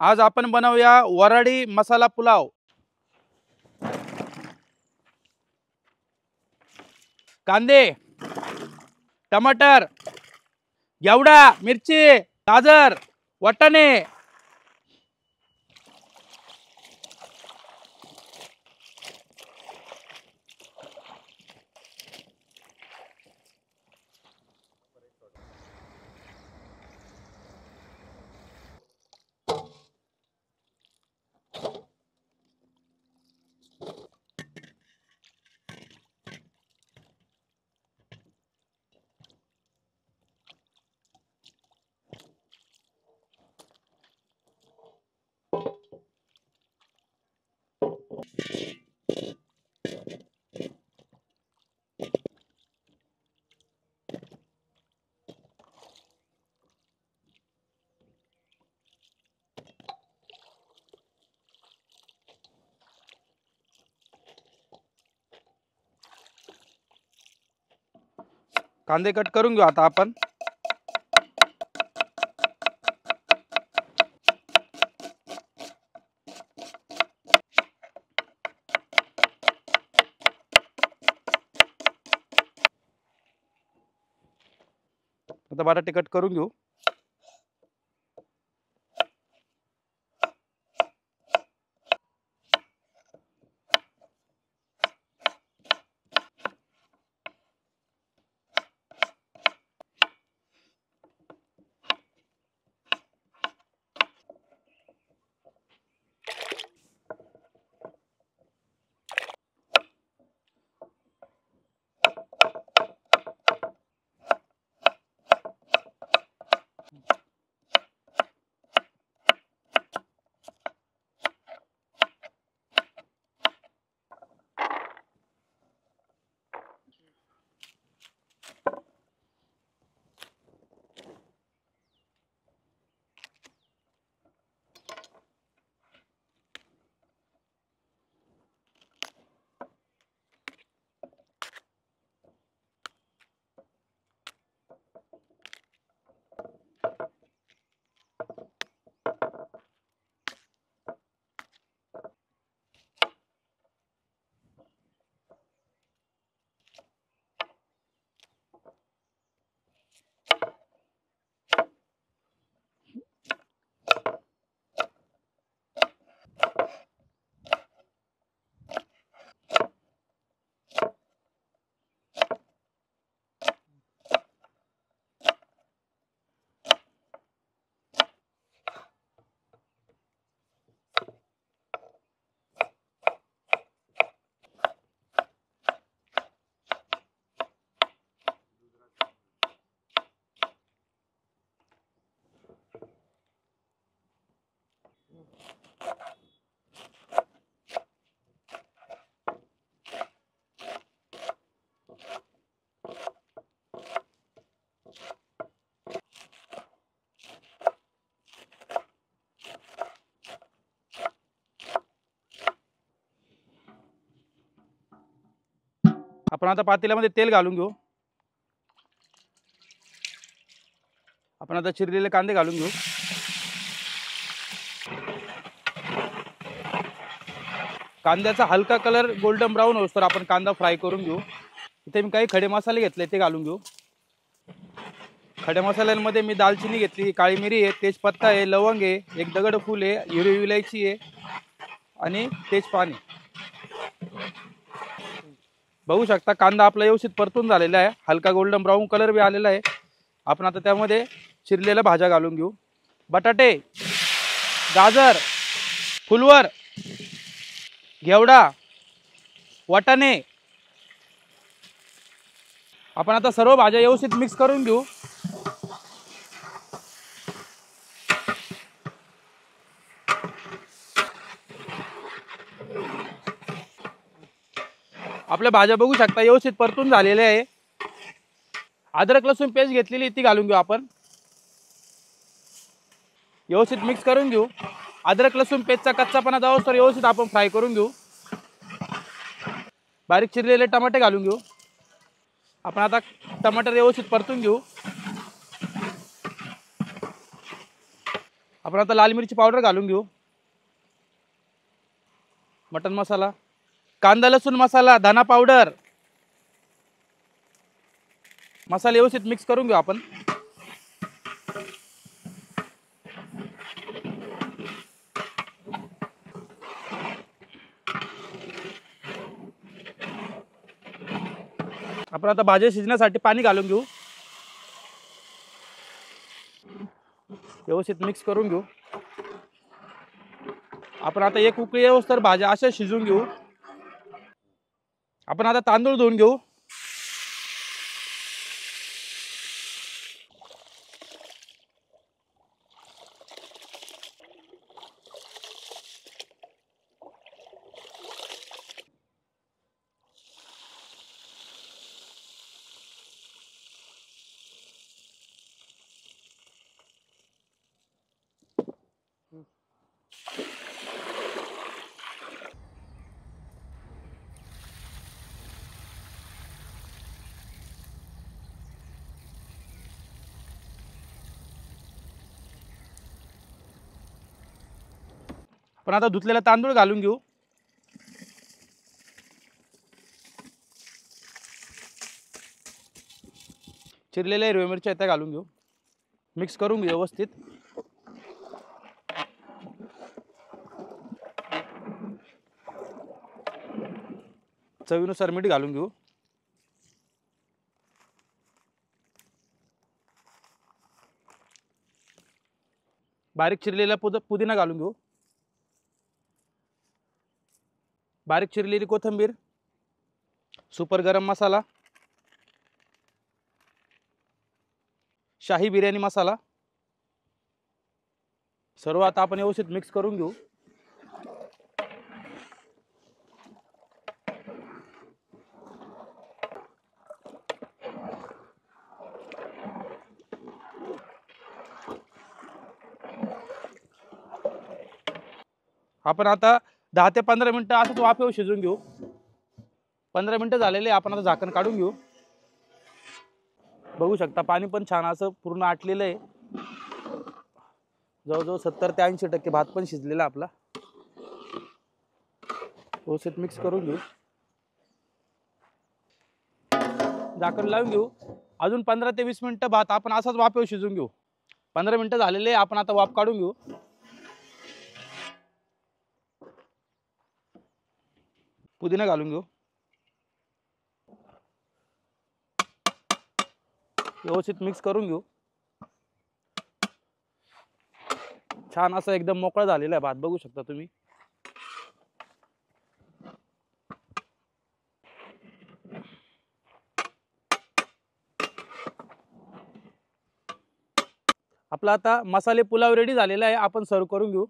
आज आपण बनवूया वराडी मसाला पुलाव। कांदे, टमाटर, घेवडा, मिरची, गाजर, वाटाणे, कांदे कट करून घेऊ आता आपण। आता बटाटे कट करून घेऊ। आपण आता पातेल्यामध्ये तेल घालून घेऊ। आपण आता चिरलेले कांदे घालून घेऊ। कांद्याचा हलका कलर गोल्डन ब्राऊन होईस्तोवर आपण कांदा फ्राय करून घेऊ। इथे मी काही खडे मसाले घेतले ते घालून घेऊ। खड्या मसाल्यांमध्ये मी दालचिनी घेतली, काळी मिरी आहे, तेजपत्ता आहे, लवंग आहे, एक दगड फूल आहे, हिरवी विलायची आहे आणि तेजपान आहे। बघू शकता कांदा आपला व्यवस्थित परतून झालेला आहे, हलका गोल्डन ब्राऊन कलर भी आलेला आहे। आपण आता त्यामध्ये चिरलेल्या भाज्या घालून घेऊ। बटाटे, गाजर, फुलवर, घेवडा, वाटाणे। आपण आता सर्व भाज्या व्यवस्थित मिक्स करून घेऊ। आपल्या भाज्या बघू शकता व्यवस्थित परतून झालेल्या आहे। अद्रक लसूण पेस्ट घेतलेली ती घालून घेऊ आपण। व्यवस्थित मिक्स करून घेऊ। अद्रक लसूण पेस्टचा कच्चापणा जाऊस्तोवर व्यवस्थित आपण फ्राय करून घेऊ। बारीक चिरलेले टमाटे घालून घेऊ। आपण आता टमाटर व्यवस्थित परतून घेऊ। आपण आपण आता लाल मिरची पावडर घालून घेऊ, मटन मसाला, कांदा लसूण मसाला, धना पावडर, मसाले व्यवस्थित मिक्स करून घेऊ आपण. आपण आता भाजी शिजण्यासाठी पाणी घालून घेऊ, व्यवस्थित मिक्स करून घेऊ. आपण आता एक उकळी येऊस तर भाज्या अशा शिजवून घेऊ. आपण आता तांदूळ धुवून घेऊ. आपण आता धुतलेला तांदूळ घालून घेऊ. चिरलेल्या हिरव्या मिरच्या त्या घालून घेऊ. मिक्स करून घेऊ व्यवस्थित. चवीनुसार मीठ घालून घेऊ. बारीक चिरलेला पुदिना घालून घेऊ. बारीक चिरलेली कोथिंबीर, सुपर गरम मसाला, शाही बिर्याणी मसाला, सर्व आता आपण व्यवस्थित मिक्स करून घेऊ. आपण आता 10 ते 15 मिनिटं असंच वाफेवर शिजवून घेऊ. 15 मिनिटं झालेले, आपण आता झाकण काढून घेऊ. बघू शकता पाणी पण छान असं पूर्ण आटलेलं आहे. जवळजवळ 70 ते 80% भात पण शिजलेला आपला. व्यवस्थित मिक्स करून घेऊ. झाकण लावून घेऊ. अजून 15 ते 20 मिनिटं भात आपण असाच वाफेवर शिजवून घेऊ. 15 मिनिटं झालेले, आपण आता वाफ काढून घेऊ. पुदिना घालून घेऊ. व्यवस्थित मिक्स करून घेऊ. छान असं एकदम मोकळा झालेला आहे भात, बघू शकता तुम्ही. आपला आता मसाले पुलाव रेडी झालेला आहे. आपण सर्व करून घेऊ.